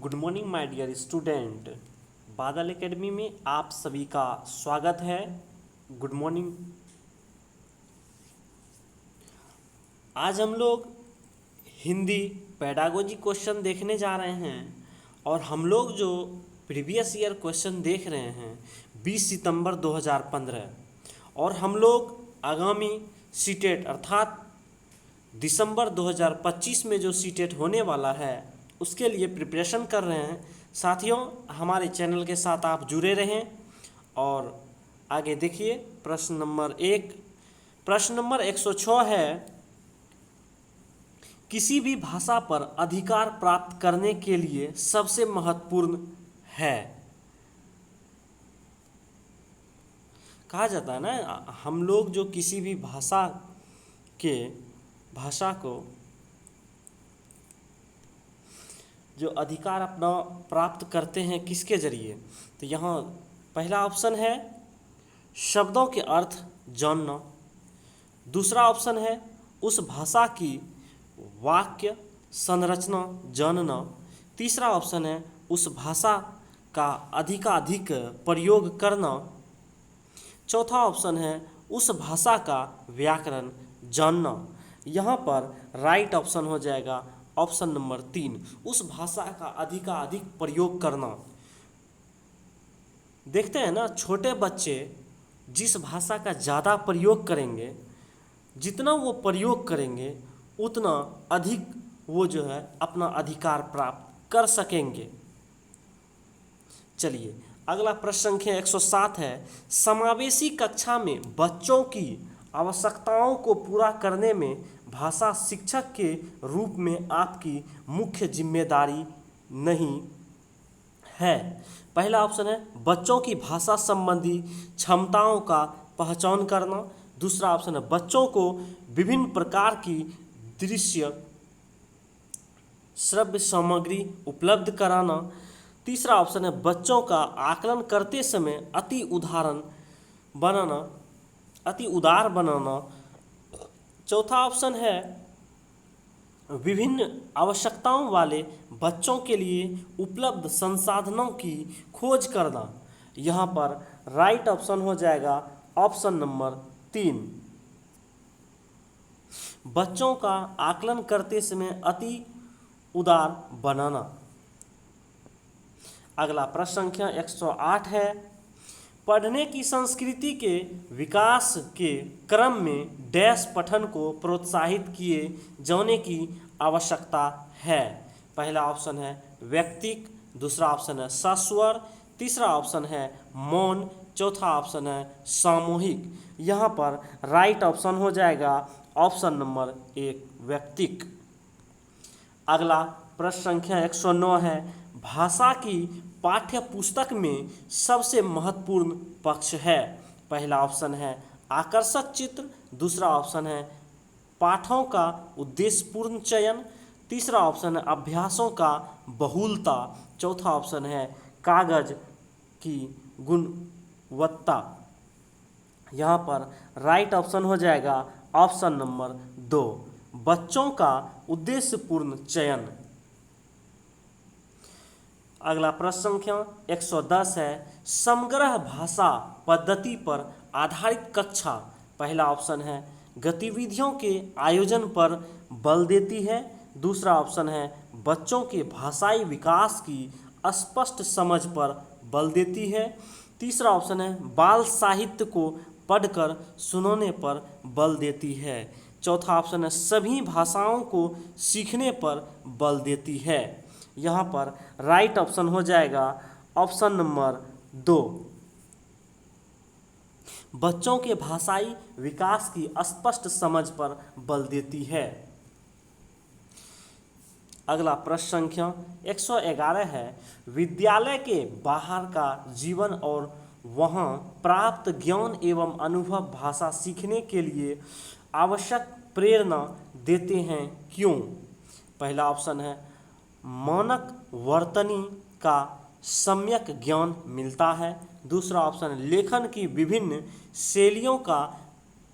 Good morning my dear student. Badal academy में आप सभी का स्वागत है। Good morning. आज हम लोग हिंदी पेडागोजी क्वेश्चन देखने जा रहे हैं और हम लोग जो प्रीवियस ईयर क्वेश्चन देख रहे हैं 20 सितंबर 2015 और हम लोग आगामी सीटेट अर्थात दिसंबर 2025 में जो सीटेट होने वाला है उसके लिए प्रिपरेशन कर रहे हैं। साथियों, हमारे चैनल के साथ आप जुड़े रहें और आगे देखिए। प्रश्न नंबर 106 है, किसी भी भाषा पर अधिकार प्राप्त करने के लिए सबसे महत्वपूर्ण है। कहा जाता है ना, हम लोग जो किसी भी भाषा को जो अधिकार अपना प्राप्त करते हैं किसके जरिए, तो यहाँ पहला ऑप्शन है शब्दों के अर्थ जानना, दूसरा ऑप्शन है उस भाषा की वाक्य संरचना जानना, तीसरा ऑप्शन है उस भाषा का अधिकाधिक प्रयोग करना, चौथा ऑप्शन है उस भाषा का व्याकरण जानना। यहाँ पर राइट ऑप्शन हो जाएगा ऑप्शन नंबर 3, उस भाषा का अधिकाधिक प्रयोग करना। देखते हैं ना, छोटे बच्चे जिस भाषा का ज़्यादा प्रयोग करेंगे, जितना वो प्रयोग करेंगे उतना अधिक वो जो है अपना अधिकार प्राप्त कर सकेंगे। चलिए अगला प्रश्न संख्या 107 है, समावेशी कक्षा में बच्चों की आवश्यकताओं को पूरा करने में भाषा शिक्षक के रूप में आपकी मुख्य जिम्मेदारी नहीं है। पहला ऑप्शन है बच्चों की भाषा संबंधी क्षमताओं का पहचान करना, दूसरा ऑप्शन है बच्चों को विभिन्न प्रकार की दृश्य श्रव्य सामग्री उपलब्ध कराना, तीसरा ऑप्शन है बच्चों का आकलन करते समय अति उदार बनाना, चौथा ऑप्शन है विभिन्न आवश्यकताओं वाले बच्चों के लिए उपलब्ध संसाधनों की खोज करना। यहाँ पर राइट ऑप्शन हो जाएगा ऑप्शन नंबर 3, बच्चों का आकलन करते समय अति उदार बनाना। अगला प्रश्न संख्या 108 है, पढ़ने की संस्कृति के विकास के क्रम में डैश पठन को प्रोत्साहित किए जाने की आवश्यकता है। पहला ऑप्शन है व्यक्तिक, दूसरा ऑप्शन है सस्वर, तीसरा ऑप्शन है मौन, चौथा ऑप्शन है सामूहिक। यहाँ पर राइट ऑप्शन हो जाएगा ऑप्शन नंबर 1 व्यक्तिक। अगला प्रश्न संख्या 109 है, भाषा की पाठ्य पुस्तक में सबसे महत्वपूर्ण पक्ष है। पहला ऑप्शन है आकर्षक चित्र, दूसरा ऑप्शन है पाठों का उद्देश्यपूर्ण चयन, तीसरा ऑप्शन है अभ्यासों का बहुलता, चौथा ऑप्शन है कागज की गुणवत्ता। यहाँ पर राइट ऑप्शन हो जाएगा ऑप्शन नंबर 2 बच्चों का उद्देश्यपूर्ण चयन। अगला प्रश्न संख्या 110 है, समग्र भाषा पद्धति पर आधारित कक्षा। पहला ऑप्शन है गतिविधियों के आयोजन पर बल देती है, दूसरा ऑप्शन है बच्चों के भाषाई विकास की स्पष्ट समझ पर बल देती है, तीसरा ऑप्शन है बाल साहित्य को पढ़कर सुनाने पर बल देती है, चौथा ऑप्शन है सभी भाषाओं को सीखने पर बल देती है। यहाँ पर राइट ऑप्शन हो जाएगा ऑप्शन नंबर 2 बच्चों के भाषाई विकास की स्पष्ट समझ पर बल देती है। अगला प्रश्न संख्या 111 है, विद्यालय के बाहर का जीवन और वहाँ प्राप्त ज्ञान एवं अनुभव भाषा सीखने के लिए आवश्यक प्रेरणा देते हैं, क्यों? पहला ऑप्शन है मानक वर्तनी का सम्यक ज्ञान मिलता है, दूसरा ऑप्शन है लेखन की विभिन्न शैलियों का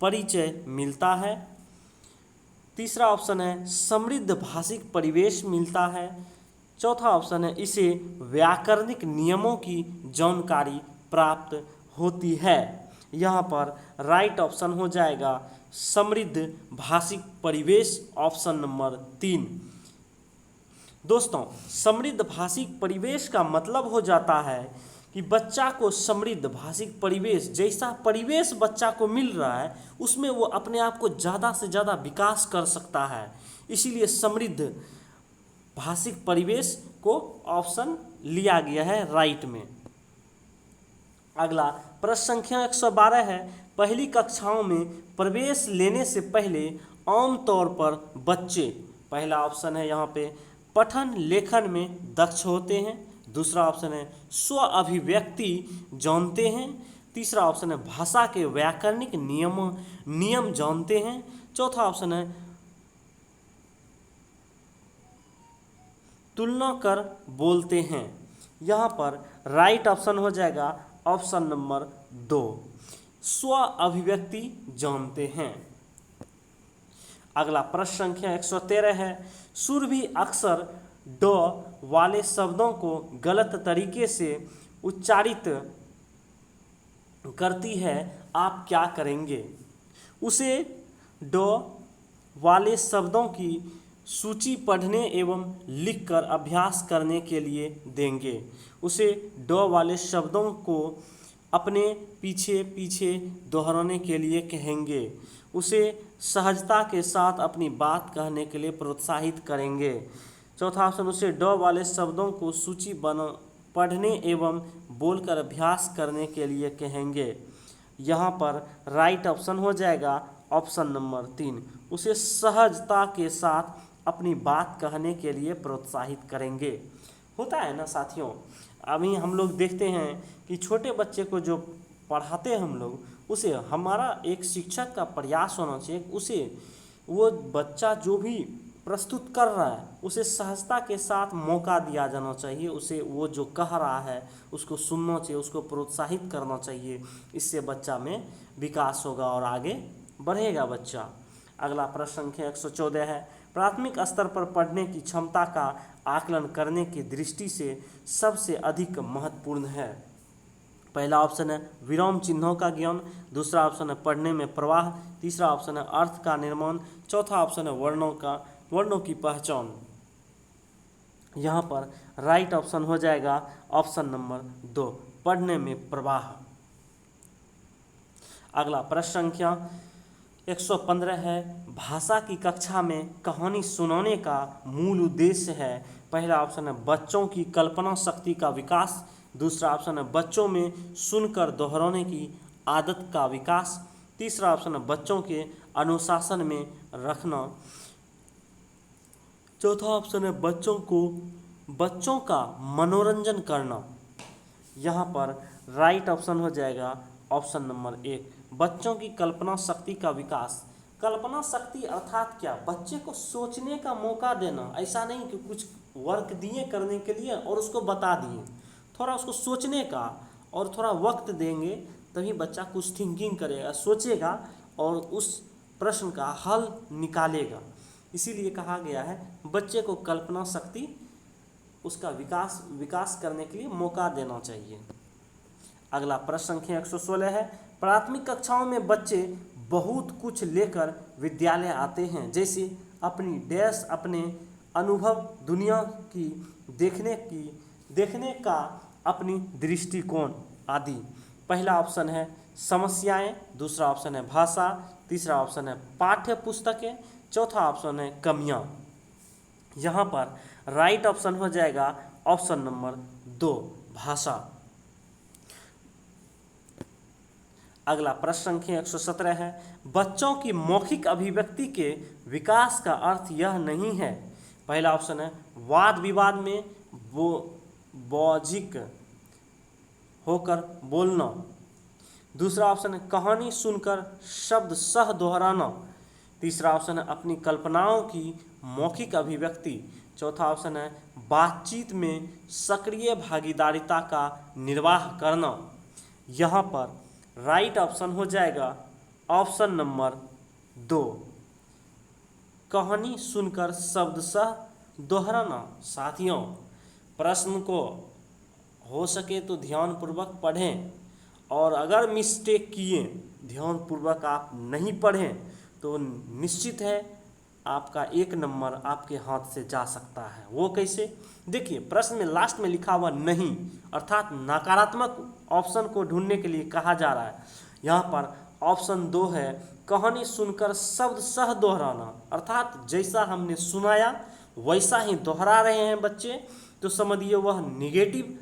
परिचय मिलता है, तीसरा ऑप्शन है समृद्ध भाषिक परिवेश मिलता है, चौथा ऑप्शन है इसे व्याकरणिक नियमों की जानकारी प्राप्त होती है। यहाँ पर राइट ऑप्शन हो जाएगा समृद्ध भाषिक परिवेश, ऑप्शन नंबर 3। दोस्तों, समृद्ध भाषिक परिवेश का मतलब हो जाता है कि बच्चा को समृद्ध भाषिक परिवेश, जैसा परिवेश बच्चा को मिल रहा है उसमें वो अपने आप को ज़्यादा से ज़्यादा विकास कर सकता है। इसीलिए समृद्ध भाषिक परिवेश को ऑप्शन लिया गया है राइट में। अगला प्रश्न संख्या 112 है, पहली कक्षाओं में प्रवेश लेने से पहले आमतौर पर बच्चे, पहला ऑप्शन है यहाँ पे पठन लेखन में दक्ष होते हैं, दूसरा ऑप्शन है स्व अभिव्यक्ति जानते हैं, तीसरा ऑप्शन है भाषा के व्याकरणिक नियम जानते हैं, चौथा ऑप्शन है तुलना कर बोलते हैं। यहाँ पर राइट ऑप्शन हो जाएगा ऑप्शन नंबर 2, स्व अभिव्यक्ति जानते हैं। अगला प्रश्न संख्या 113 है, सुर भी अक्सर ड वाले शब्दों को गलत तरीके से उच्चारित करती है, आप क्या करेंगे? उसे ड वाले शब्दों की सूची पढ़ने एवं लिखकर अभ्यास करने के लिए देंगे। उसे ड वाले शब्दों को अपने पीछे पीछे दोहराने के लिए कहेंगे। उसे सहजता के साथ अपनी बात कहने के लिए प्रोत्साहित करेंगे। चौथा ऑप्शन, उसे ड वाले शब्दों को सूची पढ़ने एवं बोलकर अभ्यास करने के लिए कहेंगे। यहाँ पर राइट ऑप्शन हो जाएगा ऑप्शन नंबर 3, उसे सहजता के साथ अपनी बात कहने के लिए प्रोत्साहित करेंगे। होता है ना साथियों, अभी हम लोग देखते हैं कि छोटे बच्चे को जो पढ़ाते हैं हम लोग, उसे हमारा एक शिक्षक का प्रयास होना चाहिए, उसे वो बच्चा जो भी प्रस्तुत कर रहा है उसे सहजता के साथ मौका दिया जाना चाहिए। उसे वो जो कह रहा है उसको सुनना चाहिए, उसको प्रोत्साहित करना चाहिए। इससे बच्चा में विकास होगा और आगे बढ़ेगा बच्चा। अगला प्रश्न संख्या 114 है, प्राथमिक स्तर पर पढ़ने की क्षमता का आकलन करने की दृष्टि से सबसे अधिक महत्वपूर्ण है। पहला ऑप्शन है विराम चिन्हों का ज्ञान, दूसरा ऑप्शन है पढ़ने में प्रवाह, तीसरा ऑप्शन है अर्थ का निर्माण, चौथा ऑप्शन है वर्णों की पहचान। यहाँ पर राइट ऑप्शन हो जाएगा ऑप्शन नंबर 2, पढ़ने में प्रवाह। अगला प्रश्न संख्या 115 है, भाषा की कक्षा में कहानी सुनाने का मूल उद्देश्य है। पहला ऑप्शन है बच्चों की कल्पना शक्ति का विकास, दूसरा ऑप्शन है बच्चों में सुनकर दोहराने की आदत का विकास, तीसरा ऑप्शन है बच्चों के अनुशासन में रखना, चौथा ऑप्शन है बच्चों का मनोरंजन करना। यहाँ पर राइट ऑप्शन हो जाएगा ऑप्शन नंबर 1, बच्चों की कल्पना शक्ति का विकास। कल्पना शक्ति अर्थात क्या? बच्चे को सोचने का मौका देना। ऐसा नहीं कि कुछ वर्क दिए करने के लिए और उसको बता दिए, थोड़ा उसको सोचने का और थोड़ा वक्त देंगे तभी बच्चा कुछ थिंकिंग करेगा, सोचेगा और उस प्रश्न का हल निकालेगा। इसीलिए कहा गया है बच्चे को कल्पना शक्ति उसका विकास करने के लिए मौका देना चाहिए। अगला प्रश्न संख्या 116 है, प्राथमिक कक्षाओं में बच्चे बहुत कुछ लेकर विद्यालय आते हैं, जैसे अपने अनुभव, दुनिया की देखने का अपनी दृष्टिकोण आदि। पहला ऑप्शन है समस्याएं, दूसरा ऑप्शन है भाषा, तीसरा ऑप्शन है पाठ्य पुस्तकें, चौथा ऑप्शन है कमियां। यहाँ पर राइट ऑप्शन हो जाएगा ऑप्शन नंबर 2, भाषा। अगला प्रश्न संख्या 117 है, बच्चों की मौखिक अभिव्यक्ति के विकास का अर्थ यह नहीं है। पहला ऑप्शन है वाद विवाद में बौद्धिक होकर बोलना, दूसरा ऑप्शन है कहानी सुनकर शब्द सह दोहराना, तीसरा ऑप्शन है अपनी कल्पनाओं की मौखिक अभिव्यक्ति, चौथा ऑप्शन है बातचीत में सक्रिय भागीदारिता का निर्वाह करना। यहाँ पर राइट ऑप्शन हो जाएगा ऑप्शन नंबर 2, कहानी सुनकर शब्द सह दोहराना। साथियों, प्रश्न को हो सके तो ध्यानपूर्वक पढ़ें, और अगर मिस्टेक किए, ध्यानपूर्वक आप नहीं पढ़ें, तो निश्चित है आपका 1 नंबर आपके हाथ से जा सकता है। वो कैसे? देखिए, प्रश्न में लास्ट में लिखा हुआ नहीं, अर्थात नकारात्मक ऑप्शन को ढूंढने के लिए कहा जा रहा है। यहाँ पर ऑप्शन 2 है, कहानी सुनकर शब्द सह दोहराना, अर्थात जैसा हमने सुनाया वैसा ही दोहरा रहे हैं बच्चे, तो समझिए वह निगेटिव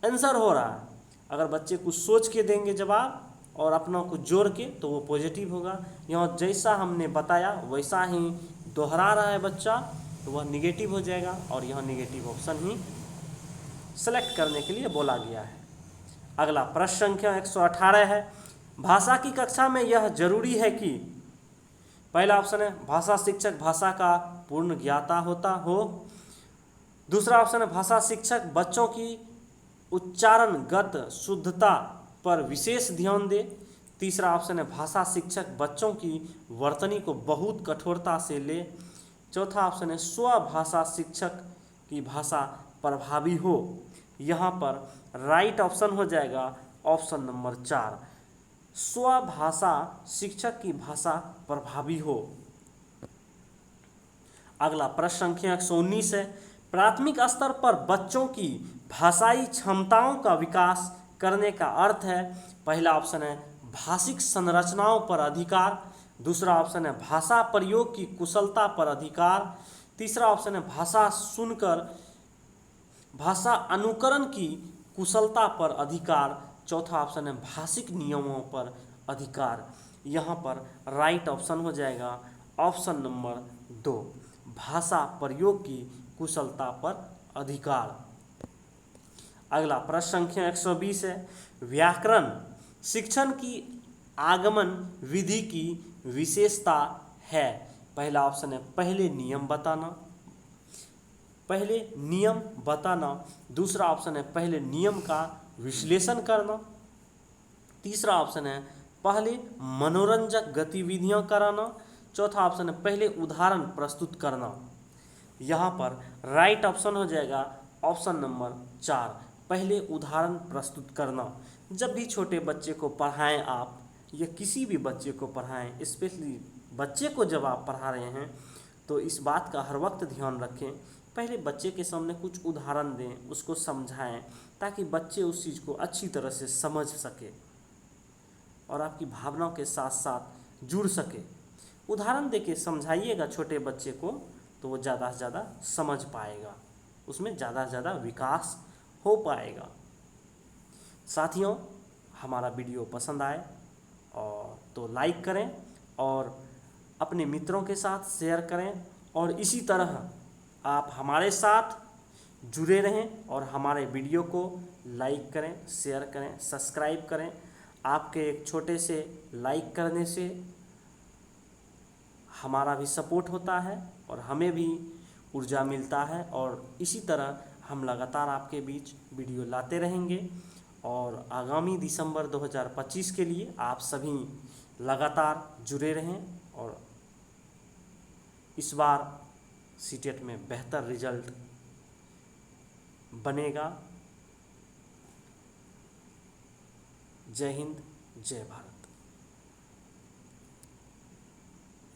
आंसर हो रहा है। अगर बच्चे कुछ सोच के देंगे जवाब और अपना कुछ जोड़ के, तो वो पॉजिटिव होगा। यहाँ जैसा हमने बताया वैसा ही दोहरा रहा है बच्चा, तो वह निगेटिव हो जाएगा, और यह निगेटिव ऑप्शन ही सेलेक्ट करने के लिए बोला गया है। अगला प्रश्न संख्या 118 है, भाषा की कक्षा में यह जरूरी है कि, पहला ऑप्शन है भाषा शिक्षक भाषा का पूर्ण ज्ञाता होता हो। दूसरा ऑप्शन है भाषा शिक्षक बच्चों की उच्चारणगत शुद्धता पर विशेष ध्यान दे। तीसरा ऑप्शन है भाषा शिक्षक बच्चों की वर्तनी को बहुत कठोरता से ले। चौथा ऑप्शन है स्वभाषा शिक्षक की भाषा प्रभावी हो। यहाँ पर राइट ऑप्शन हो जाएगा ऑप्शन नंबर 4, स्वभाषा शिक्षक की भाषा प्रभावी हो। अगला प्रश्न संख्या 119 है, प्राथमिक स्तर पर बच्चों की भाषाई क्षमताओं का विकास करने का अर्थ है। पहला ऑप्शन है भाषिक संरचनाओं पर अधिकार। दूसरा ऑप्शन है भाषा प्रयोग की कुशलता पर अधिकार। तीसरा ऑप्शन है भाषा सुनकर भाषा अनुकरण की कुशलता पर अधिकार। चौथा ऑप्शन है भाषिक नियमों पर अधिकार। यहाँ पर राइट ऑप्शन हो जाएगा ऑप्शन नंबर 2, भाषा प्रयोग की कुशलता पर अधिकार। अगला प्रश्न संख्या 120 है, व्याकरण शिक्षण की आगमन विधि की विशेषता है। पहला ऑप्शन है पहले नियम बताना। दूसरा ऑप्शन है पहले नियम का विश्लेषण करना। तीसरा ऑप्शन है पहले मनोरंजक गतिविधियां कराना। चौथा ऑप्शन है पहले उदाहरण प्रस्तुत करना। यहाँ पर राइट ऑप्शन हो जाएगा ऑप्शन नंबर 4, पहले उदाहरण प्रस्तुत करना। जब भी छोटे बच्चे को पढ़ाएं आप, या किसी भी बच्चे को पढ़ाएं, स्पेशली बच्चे को जब आप पढ़ा रहे हैं, तो इस बात का हर वक्त ध्यान रखें, पहले बच्चे के सामने कुछ उदाहरण दें, उसको समझाएं, ताकि बच्चे उस चीज़ को अच्छी तरह से समझ सके और आपकी भावनाओं के साथ साथ जुड़ सके। उदाहरण देके समझाइएगा छोटे बच्चे को, तो वो ज़्यादा से ज़्यादा समझ पाएगा, उसमें ज़्यादा से ज़्यादा विकास हो पाएगा। साथियों, हमारा वीडियो पसंद आए और तो लाइक करें और अपने मित्रों के साथ शेयर करें, और इसी तरह आप हमारे साथ जुड़े रहें और हमारे वीडियो को लाइक करें, शेयर करें, सब्सक्राइब करें। आपके एक छोटे से लाइक करने से हमारा भी सपोर्ट होता है और हमें भी ऊर्जा मिलता है, और इसी तरह हम लगातार आपके बीच वीडियो लाते रहेंगे। और आगामी दिसंबर 2025 के लिए आप सभी लगातार जुड़े रहें, और इस बार सीटेट में बेहतर रिजल्ट बनेगा। जय हिंद, जय भारत।